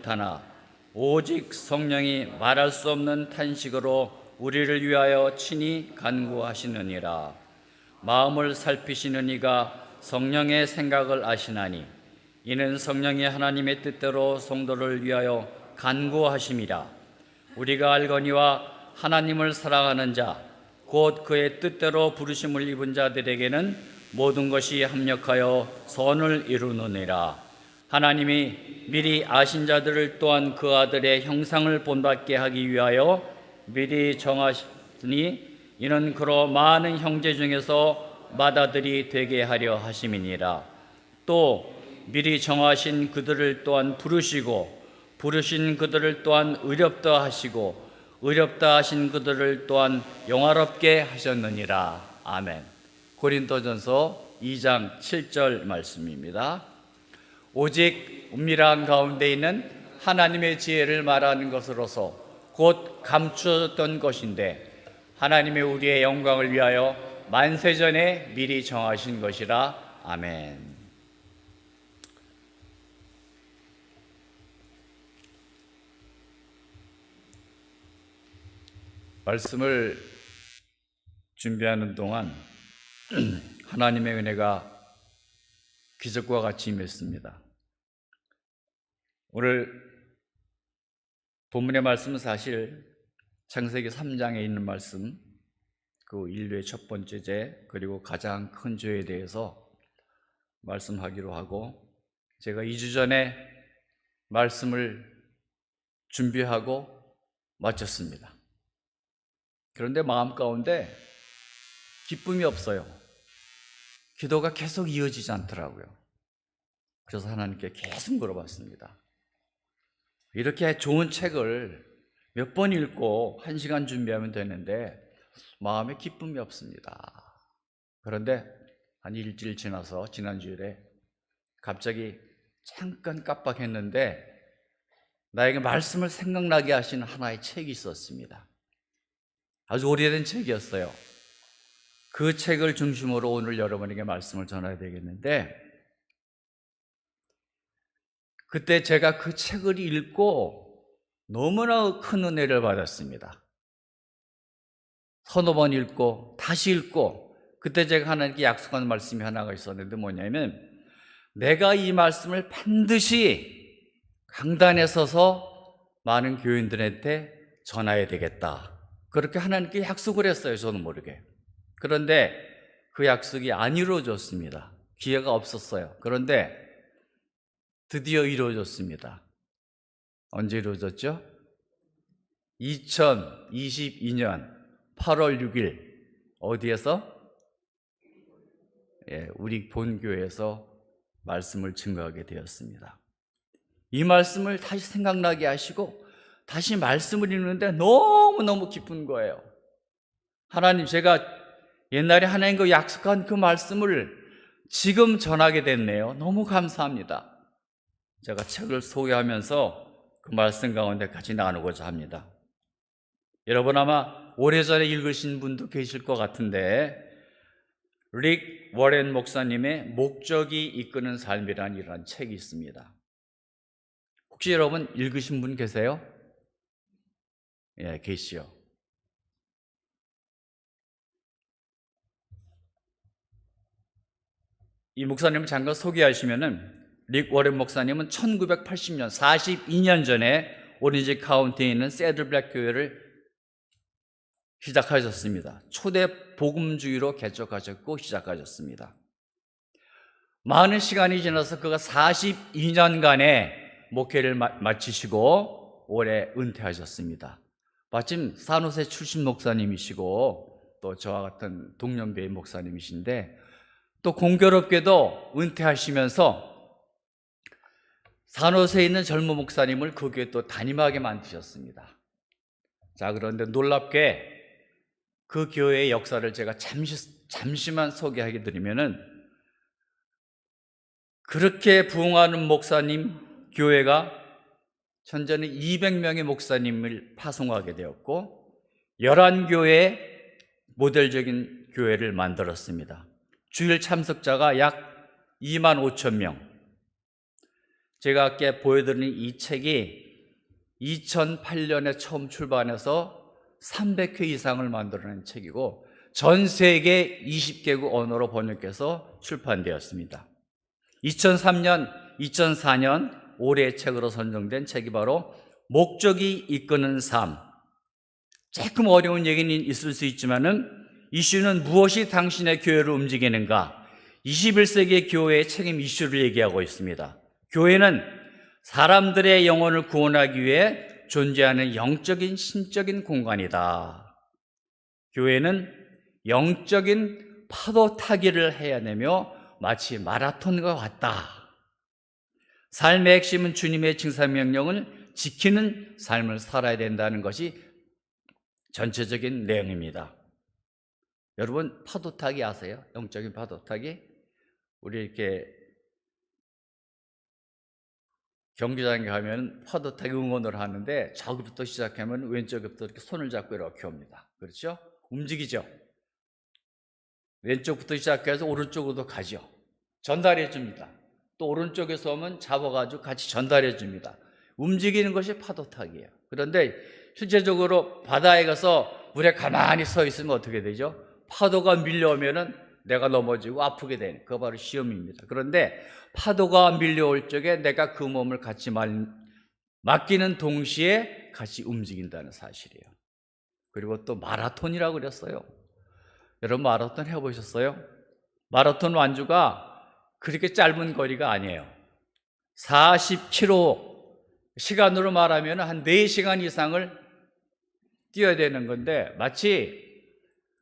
하나 오직 성령이 말할 수 없는 탄식으로 우리를 위하여 친히 간구하시느니라. 마음을 살피시는 이가 성령의 생각을 아시나니 이는 성령이 하나님의 뜻대로 성도를 위하여 간구하심이라. 우리가 알거니와 하나님을 사랑하는 자 곧 그의 뜻대로 부르심을 입은 자들에게는 모든 것이 합력하여 선을 이루느니라. 하나님이 미리 아신 자들을 또한 그 아들의 형상을 본받게 하기 위하여 미리 정하시니 이는 그로 많은 형제 중에서 맏아들이 되게 하려 하심이니라. 또 미리 정하신 그들을 또한 부르시고 부르신 그들을 또한 의롭다 하시고 의롭다 하신 그들을 또한 영화롭게 하셨느니라. 아멘. 고린도전서 2장 7절 말씀입니다. 오직 은밀한 가운데 있는 하나님의 지혜를 말하는 것으로서 곧 감추어졌던 것인데 하나님의 우리의 영광을 위하여 만세전에 미리 정하신 것이라. 아멘. 말씀을 준비하는 동안 하나님의 은혜가 기적과 같이 임했습니다. 오늘 본문의 말씀은 사실 창세기 3장에 있는 말씀, 그 인류의 첫 번째 죄 그리고 가장 큰 죄에 대해서 말씀하기로 하고, 제가 2주 전에 말씀을 준비하고 마쳤습니다. 그런데 마음 가운데 기쁨이 없어요. 기도가 계속 이어지지 않더라고요. 그래서 하나님께 계속 물어봤습니다. 이렇게 좋은 책을 몇 번 읽고 1시간 준비하면 되는데 마음에 기쁨이 없습니다. 그런데 한 일주일 지나서 지난주일에 갑자기 잠깐 깜빡했는데 나에게 말씀을 생각나게 하시는 하나의 책이 있었습니다. 아주 오래된 책이었어요. 그 책을 중심으로 오늘 여러분에게 말씀을 전해야 되겠는데, 그때 제가 그 책을 읽고 너무나 큰 은혜를 받았습니다. 서너 번 읽고 다시 읽고, 그때 제가 하나님께 약속한 말씀이 하나가 있었는데 뭐냐면, 내가 이 말씀을 반드시 강단에 서서 많은 교인들한테 전해야 되겠다, 그렇게 하나님께 약속을 했어요. 저는 모르게. 그런데 그 약속이 안 이루어졌습니다. 기회가 없었어요. 그런데 드디어 이루어졌습니다. 언제 이루어졌죠? 2022년 8월 6일 어디에서? 우리 본교회에서 말씀을 증거하게 되었습니다. 이 말씀을 다시 생각나게 하시고 다시 말씀을 읽는데 너무너무 기쁜 거예요. 하나님, 제가 옛날에 하나님과 약속한 그 말씀을 지금 전하게 됐네요. 너무 감사합니다. 제가 책을 소개하면서 그 말씀 가운데 같이 나누고자 합니다. 여러분 아마 오래전에 읽으신 분도 계실 것 같은데, 릭 워렌 목사님의 목적이 이끄는 삶이라는 이런 책이 있습니다. 혹시 여러분 읽으신 분 계세요? 계시요. 이 목사님을 잠깐 소개하시면은, 릭 워렌 목사님은 1980년 42년 전에 오렌지 카운티에 있는 새들블랙 교회를 시작하셨습니다. 초대 복음주의로 개척하셨고 시작하셨습니다. 많은 시간이 지나서 그가 42년간의 목회를 마치시고 올해 은퇴하셨습니다. 마침 산호세 출신 목사님이시고 또 저와 같은 동년배의 목사님이신데, 또 공교롭게도 은퇴하시면서 산호세에 있는 젊은 목사님을 그 교회 또 담임하게 만드셨습니다. 자, 그런데 놀랍게 그 교회의 역사를 제가 잠시만 소개하게 드리면은, 그렇게 부흥하는 목사님 교회가 현재는 200명의 목사님을 파송하게 되었고 11교회의 모델적인 교회를 만들었습니다. 주일 참석자가 약 2만 5천 명, 제가 아까 보여드린 이 책이 2008년에 처음 출版해서 300회 이상을 만들어낸 책이고 전 세계 20개국 언어로 번역해서 출판되었습니다. 2003년, 2004년 올해의 책으로 선정된 책이 바로 목적이 이끄는 삶. 조금 어려운 얘기는 있을 수 있지만은 이슈는 무엇이 당신의 교회를 움직이는가? 21세기의 교회의 책임 이슈를 얘기하고 있습니다. 교회는 사람들의 영혼을 구원하기 위해 존재하는 영적인 신적인 공간이다. 교회는 영적인 파도 타기를 해야 되며 마치 마라톤과 같다. 삶의 핵심은 주님의 징사명령을 지키는 삶을 살아야 된다는 것이 전체적인 내용입니다. 여러분 파도 타기 아세요? 영적인 파도 타기? 우리 이렇게 경기장에 가면 파도 타기 응원을 하는데 저기부터 시작하면 왼쪽부터 이렇게 손을 잡고 이렇게 옵니다. 그렇죠? 움직이죠? 왼쪽부터 시작해서 오른쪽으로 가죠. 전달해 줍니다. 또 오른쪽에서 오면 잡아가지고 같이 전달해 줍니다. 움직이는 것이 파도 타기예요. 그런데 실제적으로 바다에 가서 물에 가만히 서 있으면 어떻게 되죠? 파도가 밀려오면은 내가 넘어지고 아프게 되는, 그거 바로 시험입니다. 그런데 파도가 밀려올 적에 내가 그 몸을 같이 맡기는 동시에 같이 움직인다는 사실이에요. 그리고 또 마라톤이라고 그랬어요. 여러분 마라톤 해보셨어요? 마라톤 완주가 그렇게 짧은 거리가 아니에요. 40km, 시간으로 말하면 한 4시간 이상을 뛰어야 되는 건데 마치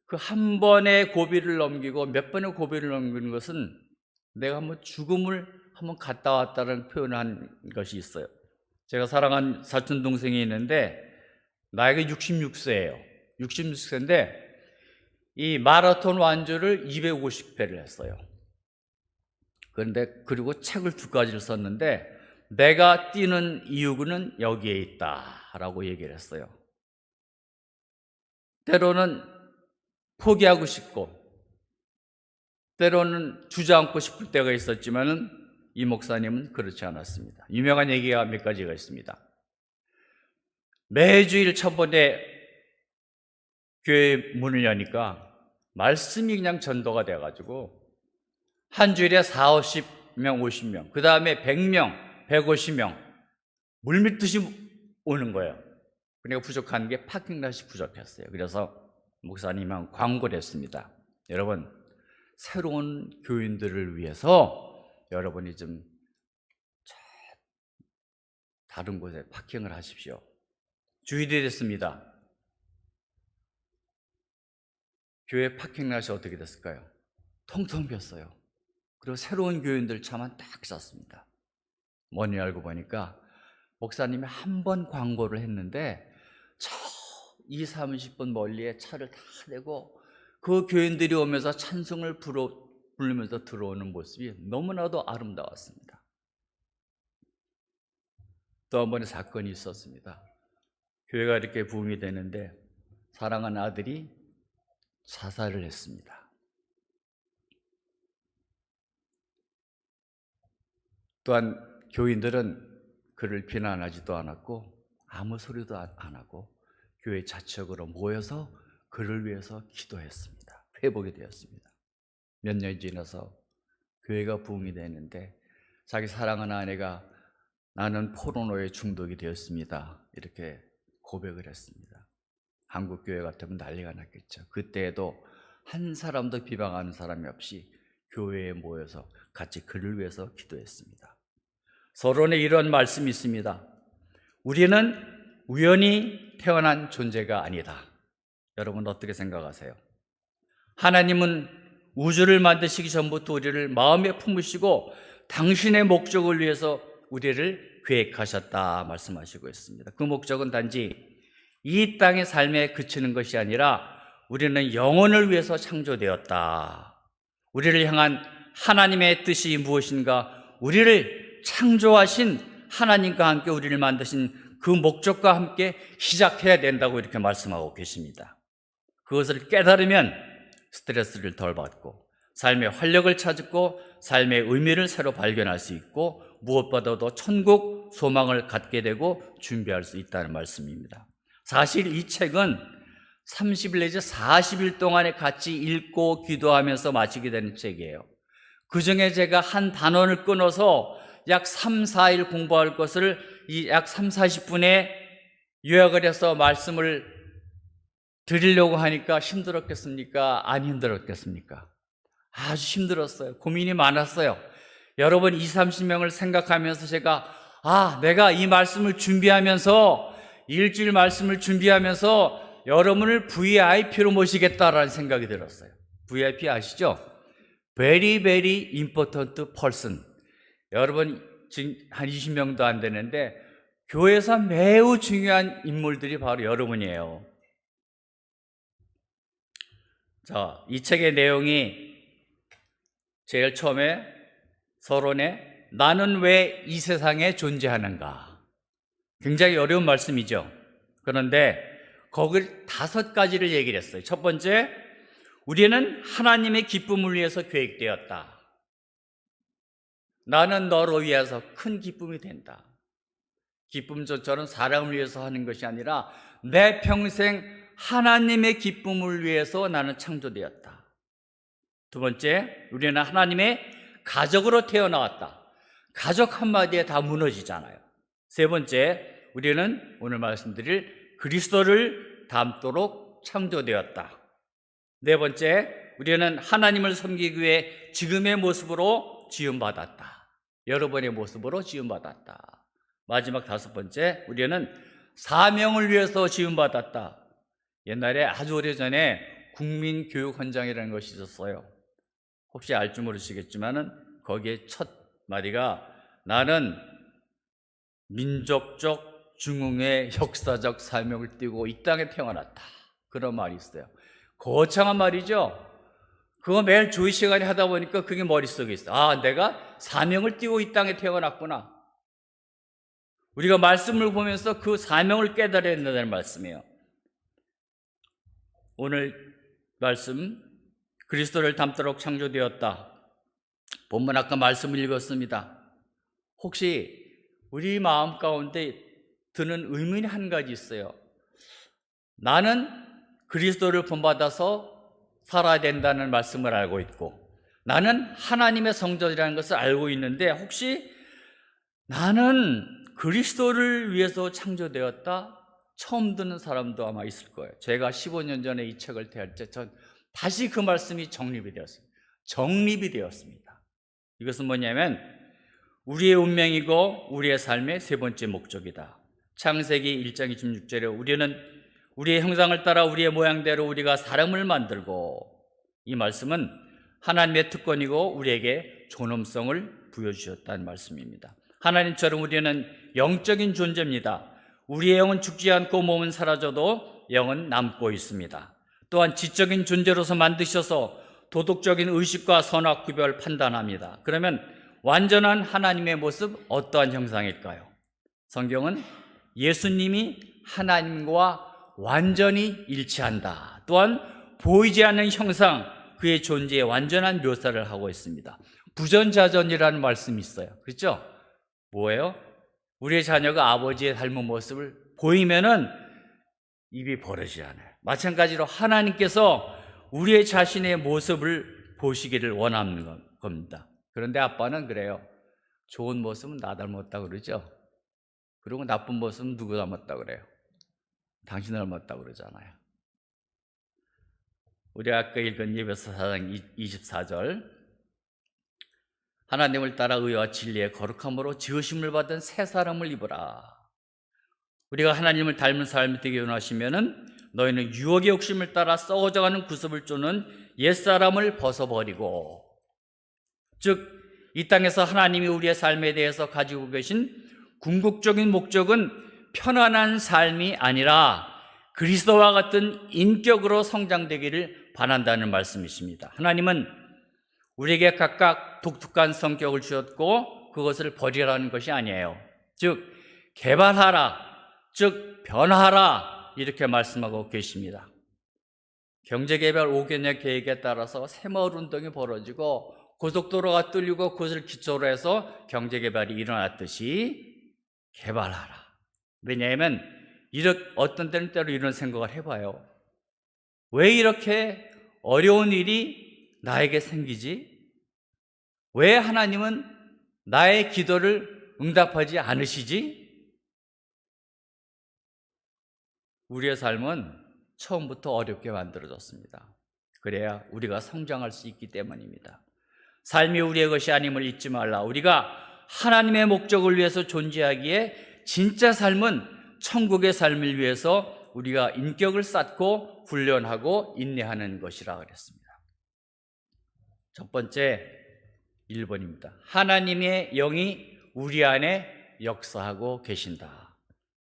그 한 번의 고비를 넘기고 몇 번의 고비를 넘기는 것은 내가 한번 죽음을 한번 갔다 왔다는 표현을 한 것이 있어요. 제가 사랑하는 사촌 동생이 있는데 나이가 66세예요. 66세인데 이 마라톤 완주를 250회를 했어요. 그런데 그리고 책을 2가지를 썼는데 내가 뛰는 이유는 여기에 있다라고 얘기를 했어요. 때로는 포기하고 싶고 때로는 주저앉고 싶을 때가 있었지만은 이 목사님은 그렇지 않았습니다. 유명한 얘기가 몇 가지가 있습니다. 매주일 첫 번째 교회 문을 여니까 말씀이 그냥 전도가 돼가지고 한 주일에 40, 50명, 50명, 그 다음에 100명, 150명 물밀듯이 오는 거예요. 그러니까 부족한 게 파킹랏이 부족했어요. 그래서 목사님은 광고를 했습니다. 여러분 새로운 교인들을 위해서 여러분이 좀 다른 곳에 파킹을 하십시오. 주일이 됐습니다. 교회 파킹랏이 어떻게 됐을까요? 텅텅 비었어요. 그리고 새로운 교인들 차만 딱 쌌습니다. 뭐니 알고 보니까 목사님이 한 번 광고를 했는데 저 20, 30분 멀리에 차를 다 대고 그 교인들이 오면서 찬송을 부르면서 들어오는 모습이 너무나도 아름다웠습니다. 또 한 번의 사건이 있었습니다. 교회가 이렇게 부흥이 되는데 사랑하는 아들이 자살을 했습니다. 또한 교인들은 그를 비난하지도 않았고 아무 소리도 안 하고 교회 자체적으로 모여서 그를 위해서 기도했습니다. 회복이 되었습니다. 몇 년이 지나서 교회가 부흥이 되는데 자기 사랑하는 아내가 나는 포르노에 중독이 되었습니다. 이렇게 고백을 했습니다. 한국 교회 같으면 난리가 났겠죠. 그때에도 한 사람도 비방하는 사람이 없이 교회에 모여서 같이 그를 위해서 기도했습니다. 서론에 이런 말씀이 있습니다. 우리는 우연히 태어난 존재가 아니다. 여러분 어떻게 생각하세요? 하나님은 우주를 만드시기 전부터 우리를 마음에 품으시고 당신의 목적을 위해서 우리를 계획하셨다 말씀하시고 있습니다. 그 목적은 단지 이 땅의 삶에 그치는 것이 아니라 우리는 영혼을 위해서 창조되었다. 우리를 향한 하나님의 뜻이 무엇인가? 우리를 창조하신 하나님과 함께 우리를 만드신 그 목적과 함께 시작해야 된다고 이렇게 말씀하고 계십니다. 그것을 깨달으면 스트레스를 덜 받고 삶의 활력을 찾고 삶의 의미를 새로 발견할 수 있고 무엇보다도 천국 소망을 갖게 되고 준비할 수 있다는 말씀입니다. 사실 이 책은 30일 내지 40일 동안에 같이 읽고 기도하면서 마치게 되는 책이에요. 그중에 제가 한 단원을 끊어서 약 3, 4일 공부할 것을 이 약 3, 40분에 요약을 해서 말씀을 드리려고 하니까 힘들었겠습니까? 안 힘들었겠습니까? 아주 힘들었어요. 고민이 많았어요. 여러분 20, 30명을 생각하면서 제가 내가 이 말씀을 준비하면서 일주일 말씀을 준비하면서 여러분을 VIP로 모시겠다라는 생각이 들었어요. VIP 아시죠? Very, very important person. 여러분 지금 한 20명도 안 되는데 교회에서 매우 중요한 인물들이 바로 여러분이에요. 자, 이 책의 내용이 제일 처음에 서론에 나는 왜 이 세상에 존재하는가? 굉장히 어려운 말씀이죠. 그런데 거기 5가지를 얘기를 했어요. 첫 번째, 우리는 하나님의 기쁨을 위해서 계획되었다. 나는 너로 위해서 큰 기쁨이 된다. 기쁨조차는 사람을 위해서 하는 것이 아니라 내 평생 하나님의 기쁨을 위해서 나는 창조되었다. 두 번째, 우리는 하나님의 가족으로 태어나왔다. 가족 한마디에 다 무너지잖아요. 세 번째, 우리는 오늘 말씀드릴 그리스도를 닮도록 창조되었다. 네 번째, 우리는 하나님을 섬기기 위해 지금의 모습으로 지음받았다. 여러분의 모습으로 지음받았다. 마지막 5번째, 우리는 사명을 위해서 지음받았다. 옛날에 아주 오래전에 국민교육헌장이라는 것이 있었어요. 혹시 알지 모르시겠지만은 거기에 첫 마디가 나는 민족적 중흥의 역사적 사명을 띠고 이 땅에 태어났다. 그런 말이 있어요. 거창한 말이죠. 그거 매일 주의 시간에 하다 보니까 그게 머릿속에 있어. 내가 사명을 띠고 이 땅에 태어났구나. 우리가 말씀을 보면서 그 사명을 깨달아야 된다는 말씀이에요. 오늘 말씀, 그리스도를 닮도록 창조되었다. 본문 아까 말씀을 읽었습니다. 혹시 우리 마음 가운데 드는 의문이 한 가지 있어요. 나는 그리스도를 본받아서 살아야 된다는 말씀을 알고 있고 나는 하나님의 성전이라는 것을 알고 있는데 혹시 나는 그리스도를 위해서 창조되었다? 처음 듣는 사람도 아마 있을 거예요. 제가 15년 전에 이 책을 대할 때 전 다시 그 말씀이 정립이 되었습니다. 정립이 되었습니다. 이것은 뭐냐면 우리의 운명이고 우리의 삶의 세 번째 목적이다. 창세기 1장 26절에 우리는 우리의 형상을 따라 우리의 모양대로 우리가 사람을 만들고, 이 말씀은 하나님의 특권이고 우리에게 존엄성을 부여주셨다는 말씀입니다. 하나님처럼 우리는 영적인 존재입니다. 우리의 영은 죽지 않고 몸은 사라져도 영은 남고 있습니다. 또한 지적인 존재로서 만드셔서 도덕적인 의식과 선악 구별 판단합니다. 그러면 완전한 하나님의 모습 어떠한 형상일까요? 성경은 예수님이 하나님과 완전히 일치한다. 또한 보이지 않는 형상, 그의 존재에 완전한 묘사를 하고 있습니다. 부전자전이라는 말씀이 있어요. 그렇죠? 뭐예요? 우리의 자녀가 아버지의 닮은 모습을 보이면은 입이 벌어지지 않아요. 마찬가지로 하나님께서 우리의 자신의 모습을 보시기를 원하는 겁니다. 그런데 아빠는 그래요. 좋은 모습은 나 닮았다 그러죠. 그리고 나쁜 모습은 누구 닮았다 그래요. 당신 닮았다 그러잖아요. 우리 아까 읽은 예배서 4장 24절, 하나님을 따라 의와 진리의 거룩함으로 지으심을 받은 새 사람을 입으라. 우리가 하나님을 닮은 삶이 되기 원하시면은 너희는 유혹의 욕심을 따라 썩어져가는 구습을 쫓는 옛사람을 벗어버리고, 즉 이 땅에서 하나님이 우리의 삶에 대해서 가지고 계신 궁극적인 목적은 편안한 삶이 아니라 그리스도와 같은 인격으로 성장되기를 바란다는 말씀이십니다. 하나님은 우리에게 각각 독특한 성격을 주셨고 그것을 버리라는 것이 아니에요. 즉 개발하라, 즉 변화하라, 이렇게 말씀하고 계십니다. 경제개발 5개년 계획에 따라서 새마을 운동이 벌어지고 고속도로가 뚫리고 그것을 기초로 해서 경제개발이 일어났듯이 개발하라. 왜냐하면 어떤 때는 때로 이런 생각을 해봐요. 왜 이렇게 어려운 일이 나에게 생기지? 왜 하나님은 나의 기도를 응답하지 않으시지? 우리의 삶은 처음부터 어렵게 만들어졌습니다. 그래야 우리가 성장할 수 있기 때문입니다. 삶이 우리의 것이 아님을 잊지 말라. 우리가 하나님의 목적을 위해서 존재하기에 진짜 삶은 천국의 삶을 위해서 우리가 인격을 쌓고 훈련하고 인내하는 것이라 그랬습니다. 첫 번째 1번입니다. 하나님의 영이 우리 안에 역사하고 계신다.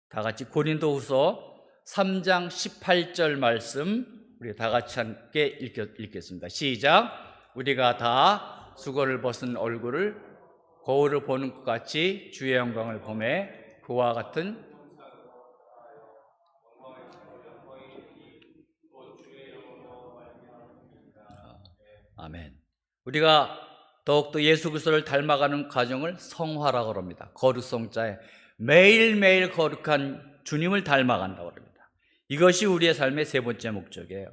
다 같이 고린도후서 3장 18절 말씀 우리 다 같이 함께 읽겠습니다. 시작. 우리가 다 수고를 벗은 얼굴을 거울을 보는 것 같이 주의 영광을 보매 그와 같은 아멘. 우리가 더욱더 예수 그리스도를 닮아가는 과정을 성화라고 합니다. 거룩성자에 매일매일 거룩한 주님을 닮아간다고 합니다. 이것이 우리의 삶의 세 번째 목적이에요.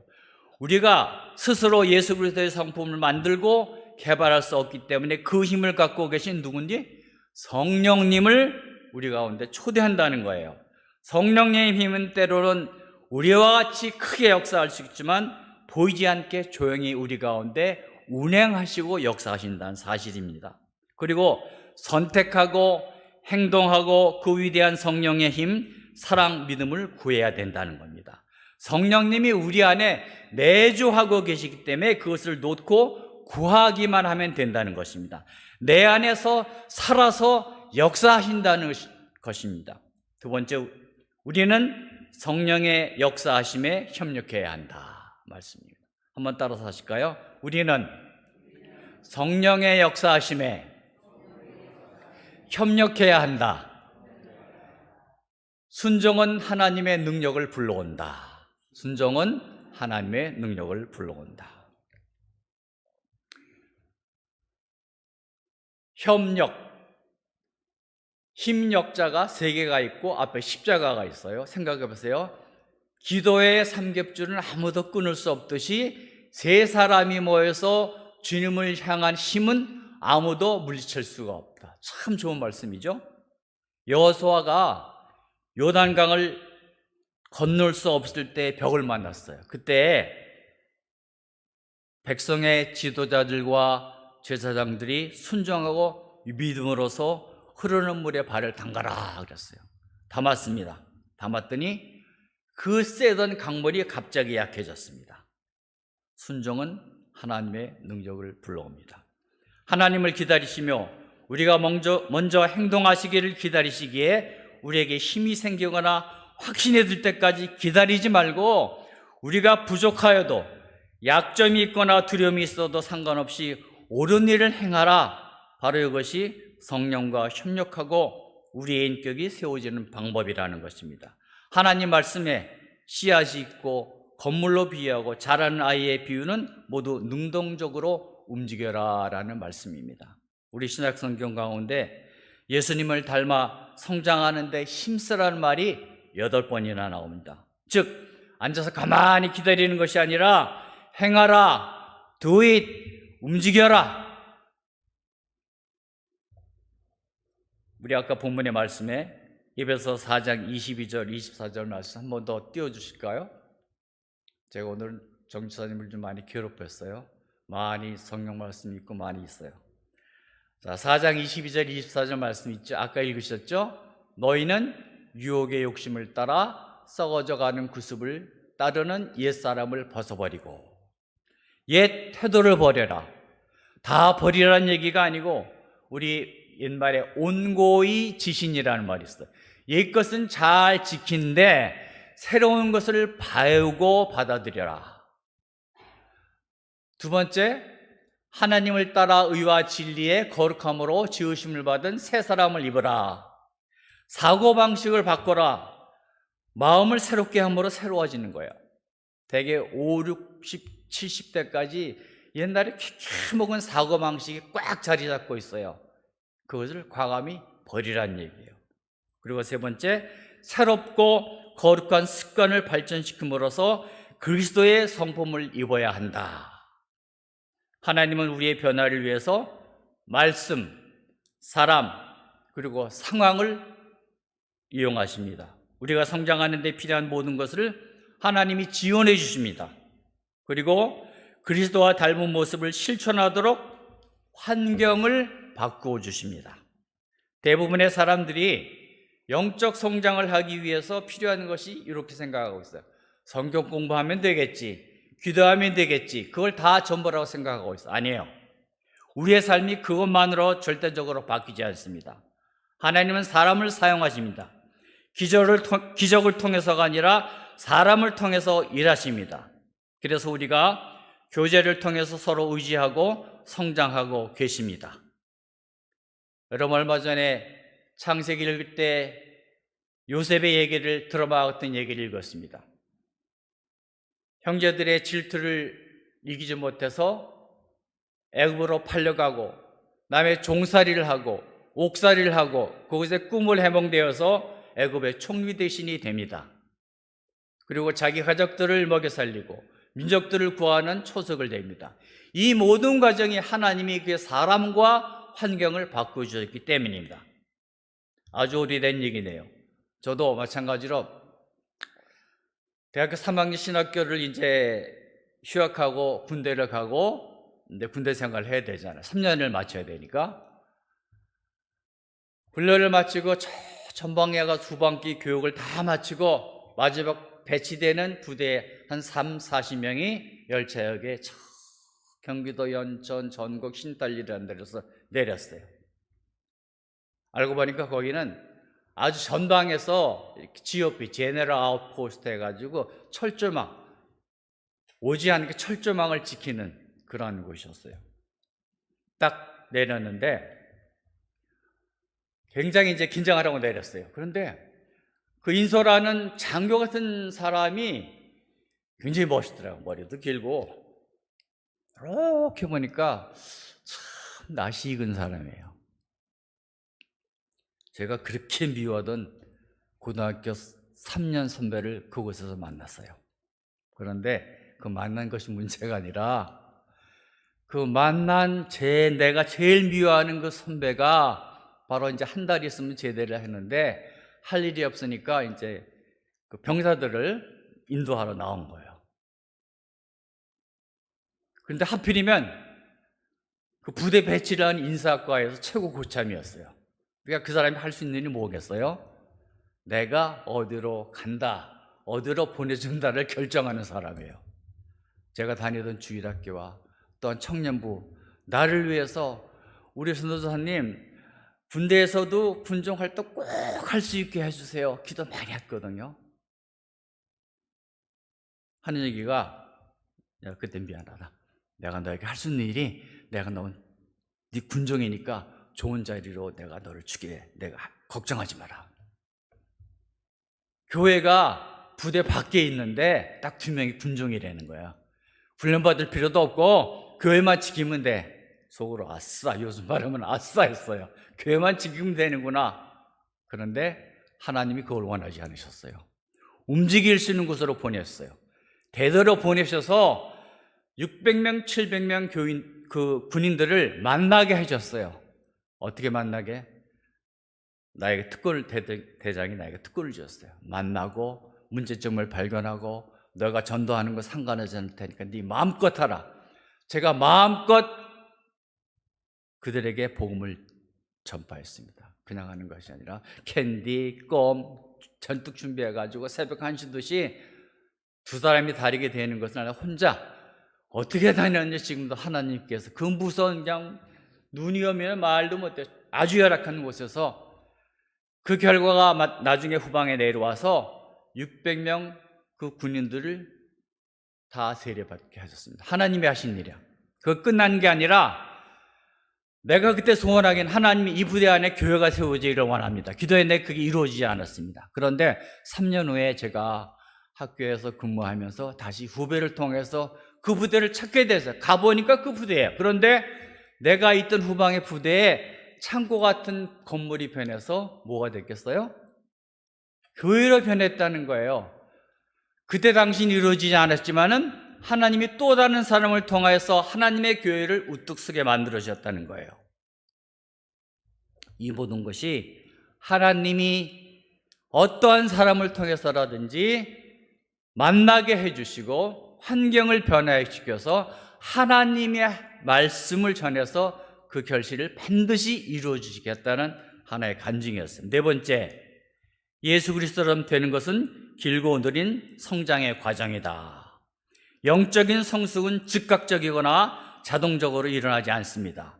우리가 스스로 예수 그리스도의 성품을 만들고 개발할 수 없기 때문에 그 힘을 갖고 계신 누군지 성령님을 우리 가운데 초대한다는 거예요. 성령님의 힘은 때로는 우리와 같이 크게 역사할 수 있지만 보이지 않게 조용히 우리 가운데 운행하시고 역사하신다는 사실입니다. 그리고 선택하고 행동하고 그 위대한 성령의 힘, 사랑, 믿음을 구해야 된다는 겁니다. 성령님이 우리 안에 내주하고 계시기 때문에 그것을 놓고 구하기만 하면 된다는 것입니다. 내 안에서 살아서 역사하신다는 것입니다. 두 번째, 우리는 성령의 역사하심에 협력해야 한다 말씀입니다. 한번 따라서 하실까요? 우리는 성령의 역사하심에 협력해야 한다. 순종은 하나님의 능력을 불러온다. 순종은 하나님의 능력을 불러온다. 협력, 힘력자가 3개가 있고 앞에 십자가가 있어요. 생각해 보세요. 기도의 삼겹줄은 아무도 끊을 수 없듯이 세 사람이 모여서 주님을 향한 힘은 아무도 물리칠 수가 없다. 참 좋은 말씀이죠. 여호수아가 요단강을 건널 수 없을 때 벽을 만났어요. 그때 백성의 지도자들과 제사장들이 순종하고 믿음으로써 흐르는 물에 발을 담가라 그랬어요. 담았습니다. 담았더니 그 세던 강물이 갑자기 약해졌습니다. 순종은 하나님의 능력을 불러옵니다. 하나님을 기다리시며 우리가 먼저 행동하시기를 기다리시기에 우리에게 힘이 생기거나 확신이 들 때까지 기다리지 말고 우리가 부족하여도 약점이 있거나 두려움이 있어도 상관없이 옳은 일을 행하라. 바로 이것이 성령과 협력하고 우리의 인격이 세워지는 방법이라는 것입니다. 하나님 말씀에 씨앗이 있고 건물로 비유하고 자라는 아이의 비유는 모두 능동적으로 움직여라 라는 말씀입니다. 우리 신약 성경 가운데 예수님을 닮아 성장하는 데 힘쓰라는 말이 8번이나 나옵니다. 즉 앉아서 가만히 기다리는 것이 아니라 행하라, do it, 움직여라. 우리 아까 본문의 말씀에 에베소 4장 22절, 24절 말씀 한 번 더 띄워주실까요? 제가 오늘 정치사님을 좀 많이 괴롭혔어요. 많이 성령 말씀이 있고 많이 있어요. 자, 4장 22절, 24절 말씀 있죠? 아까 읽으셨죠? 너희는 유혹의 욕심을 따라 썩어져가는 구습을 따르는 옛사람을 벗어버리고 옛 태도를 버려라. 다 버리라는 얘기가 아니고 우리 옛말에 온고이 지신이라는 말이 있어요. 옛것은 잘 지킨데 새로운 것을 배우고 받아들여라. 두 번째, 하나님을 따라 의와 진리의 거룩함으로 지으심을 받은 새 사람을 입어라. 사고방식을 바꿔라. 마음을 새롭게 함으로 새로워지는 거예요. 대개 5, 60, 70대까지 옛날에 퀴퀴 먹은 사고방식이 꽉 자리 잡고 있어요. 그것을 과감히 버리란 얘기예요. 그리고 세 번째, 새롭고 거룩한 습관을 발전시킴으로써 그리스도의 성품을 입어야 한다. 하나님은 우리의 변화를 위해서 말씀, 사람, 그리고 상황을 이용하십니다. 우리가 성장하는 데 필요한 모든 것을 하나님이 지원해 주십니다. 그리고 그리스도와 닮은 모습을 실천하도록 환경을 바꾸어 주십니다. 대부분의 사람들이 영적 성장을 하기 위해서 필요한 것이 이렇게 생각하고 있어요. 성경 공부하면 되겠지, 기도하면 되겠지, 그걸 다 전부라고 생각하고 있어요. 아니에요. 우리의 삶이 그것만으로 절대적으로 바뀌지 않습니다. 하나님은 사람을 사용하십니다. 기적을 통해서가 아니라 사람을 통해서 일하십니다. 그래서 우리가 교제를 통해서 서로 의지하고 성장하고 계십니다. 여러분, 얼마 전에 창세기 읽을 때 요셉의 얘기를 들어봤던 얘기를 읽었습니다. 형제들의 질투를 이기지 못해서 애굽으로 팔려가고 남의 종살이를 하고 옥살이를 하고 그곳에 꿈을 해몽되어서 애굽의 총리 대신이 됩니다. 그리고 자기 가족들을 먹여 살리고 민족들을 구하는 초석을 됩니다. 이 모든 과정이 하나님이 그 사람과 환경을 바꾸셨기 때문입니다. 아주 오래된 얘기네요. 저도 마찬가지로 대학교 3학년 신학교를 이제 휴학하고 군대를 가고 이제 군대 생활을 해야 되잖아요. 3년을 마쳐야 되니까. 훈련을 마치고 저 전방에 가서 후반기 교육을 다 마치고 마지막 배치되는 부대에 한 40명이 열차역에 경기도 연천, 전곡, 신달리라는 데서 내렸어요. 알고 보니까 거기는 아주 전방에서 GOP, 제네럴 아웃포스트 해가지고 철조망, 오지 않게 철조망을 지키는 그런 곳이었어요. 딱 내렸는데 굉장히 이제 긴장하라고 내렸어요. 그런데 그 인솔하는 장교 같은 사람이 굉장히 멋있더라고요. 머리도 길고. 이렇게 보니까 참 낯이 익은 사람이에요. 제가 그렇게 미워하던 고등학교 3년 선배를 그곳에서 만났어요. 그런데 그 만난 것이 문제가 아니라 그 만난 내가 제일 미워하는 그 선배가 바로 이제 한 달 있으면 제대를 했는데 할 일이 없으니까 이제 그 병사들을 인도하러 나온 거예요. 그런데 하필이면 그 부대 배치를 한 인사학과에서 최고 고참이었어요. 그러니까 그 사람이 할 수 있는 일이 뭐겠어요? 내가 어디로 간다, 어디로 보내준다를 결정하는 사람이에요. 제가 다니던 주일학교와 또한 청년부, 나를 위해서 우리 선도사님 군대에서도 군종활동 꼭 할 수 있게 해주세요. 기도 많이 했거든요. 하는 얘기가, 야, 그때 미안하다. 내가 너에게 할 수 있는 일이 내가 네 군종이니까 좋은 자리로 내가 너를 주게, 내가 걱정하지 마라. 교회가 부대 밖에 있는데 딱 2명이 군종이라는 거야. 훈련받을 필요도 없고 교회만 지키면 돼. 속으로 아싸, 요즘 말하면 아싸 했어요. 교회만 지키면 되는구나. 그런데 하나님이 그걸 원하지 않으셨어요. 움직일 수 있는 곳으로 보냈어요. 대대로 보내셔서 600명, 700명 군인들을 만나게 해줬어요. 어떻게 만나게? 나에게 대장이 나에게 특권을 주었어요. 만나고 문제점을 발견하고 너가 전도하는 거 상관하지 않을 테니까 네 마음껏 하라. 제가 마음껏 그들에게 복음을 전파했습니다. 그냥 하는 것이 아니라 캔디, 껌, 전뚝 준비해가지고 새벽 1시, 2시 두 사람이 다니게 되는 것은 아니라 혼자 어떻게 다녔는지 지금도 하나님께서 그 무서운 그냥 눈이 오면 말도 못해 아주 열악한 곳에서 그 결과가 나중에 후방에 내려와서 600명 그 군인들을 다 세례받게 하셨습니다. 하나님이 하신 일이야. 그거 끝난 게 아니라 내가 그때 소원하기는 하나님이 이 부대 안에 교회가 세워지기를 원합니다. 기도했는데 그게 이루어지지 않았습니다. 그런데 3년 후에 제가 학교에서 근무하면서 다시 후배를 통해서 그 부대를 찾게 돼서 가보니까 그 부대예요. 그런데 내가 있던 후방의 부대에 창고 같은 건물이 변해서 뭐가 됐겠어요? 교회로 변했다는 거예요. 그때 당시는 이루어지지 않았지만은 하나님이 또 다른 사람을 통하여서 하나님의 교회를 우뚝 서게 만들어 주셨다는 거예요. 이 모든 것이 하나님이 어떠한 사람을 통해서라든지 만나게 해주시고 환경을 변화시켜서 하나님의 말씀을 전해서 그 결실을 반드시 이루어 주시겠다는 하나의 간증이었습니다. 네 번째, 예수 그리스도처럼 되는 것은 길고 느린 성장의 과정이다. 영적인 성숙은 즉각적이거나 자동적으로 일어나지 않습니다.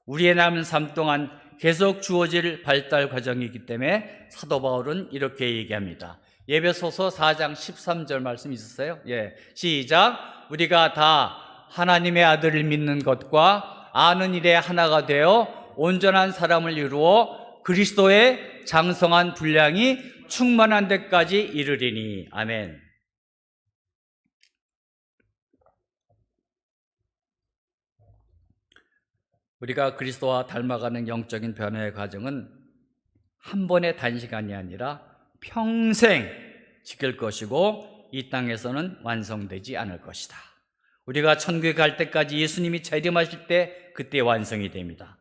우리의 남은 삶 동안 계속 주어질 발달 과정이기 때문에 사도 바울은 이렇게 얘기합니다. 에베소서 4장 13절 말씀 있으세요? 예, 시작. 우리가 다 하나님의 아들을 믿는 것과 아는 일에 하나가 되어 온전한 사람을 이루어 그리스도의 장성한 분량이 충만한 데까지 이르리니. 아멘. 우리가 그리스도와 닮아가는 영적인 변화의 과정은 한 번의 단시간이 아니라 평생 지킬 것이고 이 땅에서는 완성되지 않을 것이다. 우리가 천국에 갈 때까지 예수님이 재림하실 때 그때 완성이 됩니다.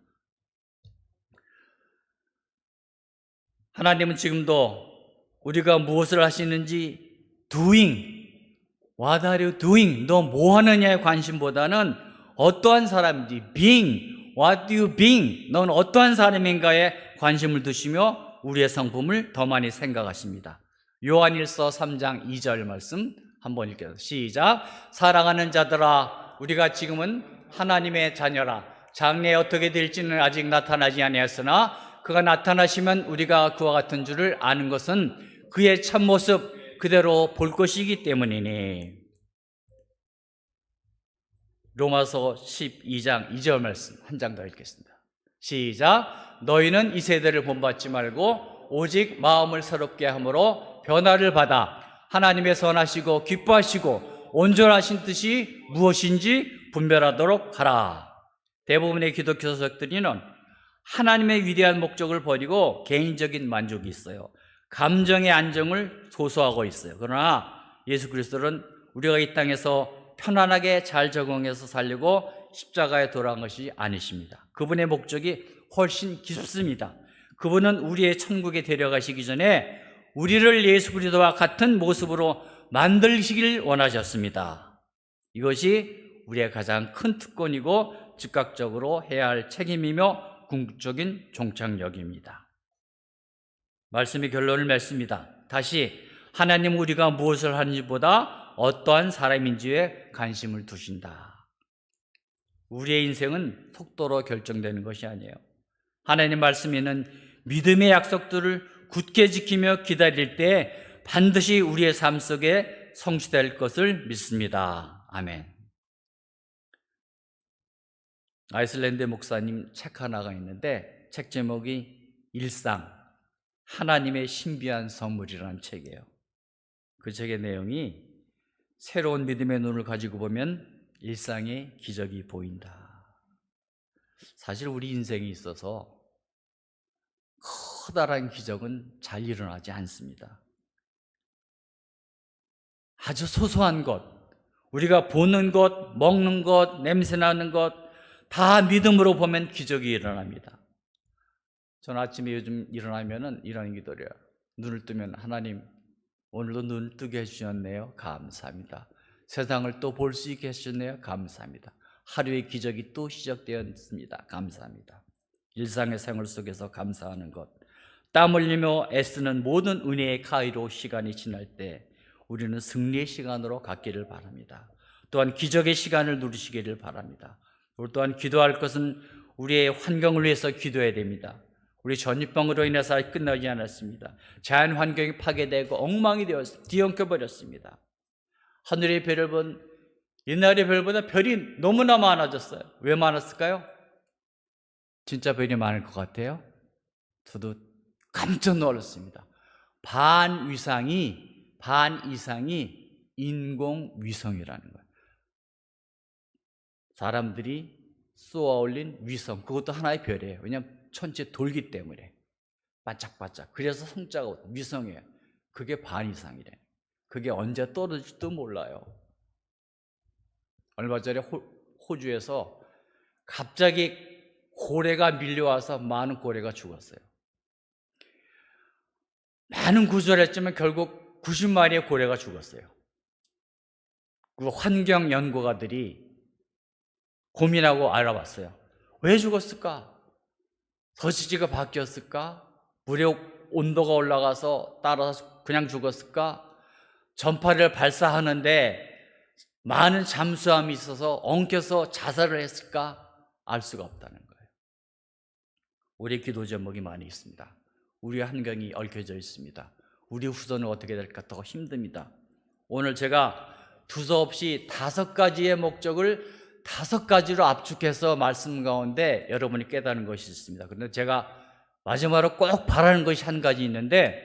하나님은 지금도 우리가 무엇을 하시는지 doing, what are you doing? 너 뭐 하느냐의 관심보다는 어떠한 사람인지 being, what do you being? 넌 어떠한 사람인가에 관심을 두시며 우리의 성품을 더 많이 생각하십니다. 요한일서 3장 2절 말씀 한번 읽게요. 시작. 사랑하는 자들아, 우리가 지금은 하나님의 자녀라. 장래에 어떻게 될지는 아직 나타나지 아니하였으나 그가 나타나시면 우리가 그와 같은 줄을 아는 것은 그의 참모습 그대로 볼 것이기 때문이니. 로마서 12장 2절 말씀 한 장 더 읽겠습니다. 시작. 너희는 이 세대를 본받지 말고 오직 마음을 새롭게 함으로 변화를 받아 하나님의 선하시고 기뻐하시고 온전하신 뜻이 무엇인지 분별하도록 하라. 대부분의 기독교 서적들이는 하나님의 위대한 목적을 버리고 개인적인 만족이 있어요. 감정의 안정을 소소하고 있어요. 그러나 예수 그리스도는 우리가 이 땅에서 편안하게 잘 적응해서 살려고 십자가에 돌아간 것이 아니십니다. 그분의 목적이 훨씬 깊습니다. 그분은 우리의 천국에 데려가시기 전에 우리를 예수 그리스도와 같은 모습으로 만들시길 원하셨습니다. 이것이 우리의 가장 큰 특권이고 즉각적으로 해야 할 책임이며 궁극적인 종착역입니다. 말씀의 결론을 맺습니다. 다시 하나님 우리가 무엇을 하는지보다 어떠한 사람인지에 관심을 두신다. 우리의 인생은 속도로 결정되는 것이 아니에요. 하나님 말씀에 있는 믿음의 약속들을 굳게 지키며 기다릴 때 반드시 우리의 삶 속에 성취될 것을 믿습니다. 아멘. 아이슬란드 목사님 책 하나가 있는데 책 제목이 일상, 하나님의 신비한 선물이라는 책이에요. 그 책의 내용이 새로운 믿음의 눈을 가지고 보면 일상의 기적이 보인다. 사실 우리 인생에 있어서 커다란 기적은 잘 일어나지 않습니다. 아주 소소한 것, 우리가 보는 것, 먹는 것, 냄새나는 것 다 믿음으로 보면 기적이 일어납니다. 저는 아침에 요즘 일어나면은 이런 기도를 해요. 눈을 뜨면 하나님 오늘도 눈을 뜨게 해주셨네요. 감사합니다. 세상을 또 볼 수 있게 해주셨네요. 감사합니다. 하루의 기적이 또 시작되었습니다. 감사합니다. 일상의 생활 속에서 감사하는 것, 땀 흘리며 애쓰는 모든 은혜의 가위로 시간이 지날 때 우리는 승리의 시간으로 갖기를 바랍니다. 또한 기적의 시간을 누리시기를 바랍니다. 또한 기도할 것은 우리의 환경을 위해서 기도해야 됩니다. 우리 전염병으로 인해서 끝나지 않았습니다. 자연 환경이 파괴되고 엉망이 되어서 뒤엉켜버렸습니다. 하늘의 별을 본 옛날의 별보다 별이 너무나 많아졌어요. 왜 많았을까요? 진짜 별이 많을 것 같아요? 저도 깜짝 놀랐습니다. 반 이상이 인공위성이라는 거예요. 사람들이 쏘아 올린 위성, 그것도 하나의 별이에요. 왜냐하면 천체 돌기 때문에 반짝반짝. 그래서 성자가 위성이에요. 그게 반 이상이래. 그게 언제 떨어질지도 몰라요. 얼마 전에 호주에서 갑자기 고래가 밀려와서 많은 고래가 죽었어요. 많은 구조를 했지만 결국 90마리의 고래가 죽었어요. 그 환경 연구가들이 고민하고 알아봤어요. 왜 죽었을까? 서식지가 바뀌었을까? 물의 온도가 올라가서 따라서 그냥 죽었을까? 전파를 발사하는데 많은 잠수함이 있어서 엉켜서 자살을 했을까? 알 수가 없다는 거예요. 우리의 기도 제목이 많이 있습니다. 우리의 환경이 얽혀져 있습니다. 우리 후손은 어떻게 될까 더 힘듭니다. 오늘 제가 두서없이 5가지의 목적을 5가지로 압축해서 말씀 가운데 여러분이 깨닫는 것이 있습니다. 그런데 제가 마지막으로 꼭 바라는 것이 한 가지 있는데,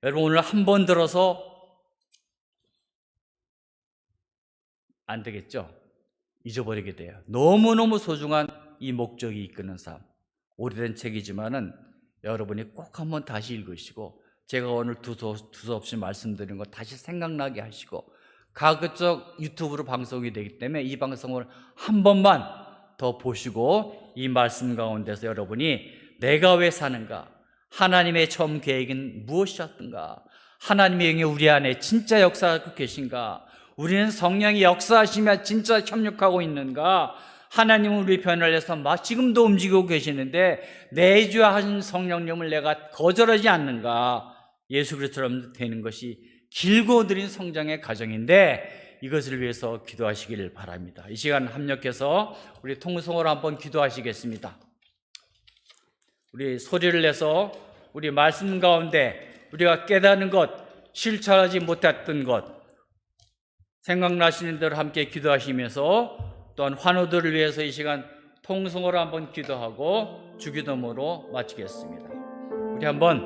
여러분 오늘 한 번 들어서 안 되겠죠? 잊어버리게 돼요. 너무너무 소중한 이 목적이 이끄는 삶. 오래된 책이지만은 여러분이 꼭 한번 다시 읽으시고, 제가 오늘 두서없이 말씀드린 거 다시 생각나게 하시고, 가급적 유튜브로 방송이 되기 때문에 이 방송을 한 번만 더 보시고 이 말씀 가운데서 여러분이 내가 왜 사는가? 하나님의 처음 계획은 무엇이었던가? 하나님의 영이 우리 안에 진짜 역사하고 계신가? 우리는 성령이 역사하시며 진짜 협력하고 있는가? 하나님은 우리 편을 해서 지금도 움직이고 계시는데 내주하신 성령님을 내가 거절하지 않는가? 예수 그리스도로 되는 것이 길고 느린 성장의 과정인데 이것을 위해서 기도하시기를 바랍니다. 이 시간 합력해서 우리 통성으로 한번 기도하시겠습니다. 우리 소리를 내서 우리 말씀 가운데 우리가 깨닫는 것, 실천하지 못했던 것 생각나시는 대로 함께 기도하시면서 또한 환우들을 위해서 이 시간 통성으로 한번 기도하고 주기도문으로 마치겠습니다. 우리 한번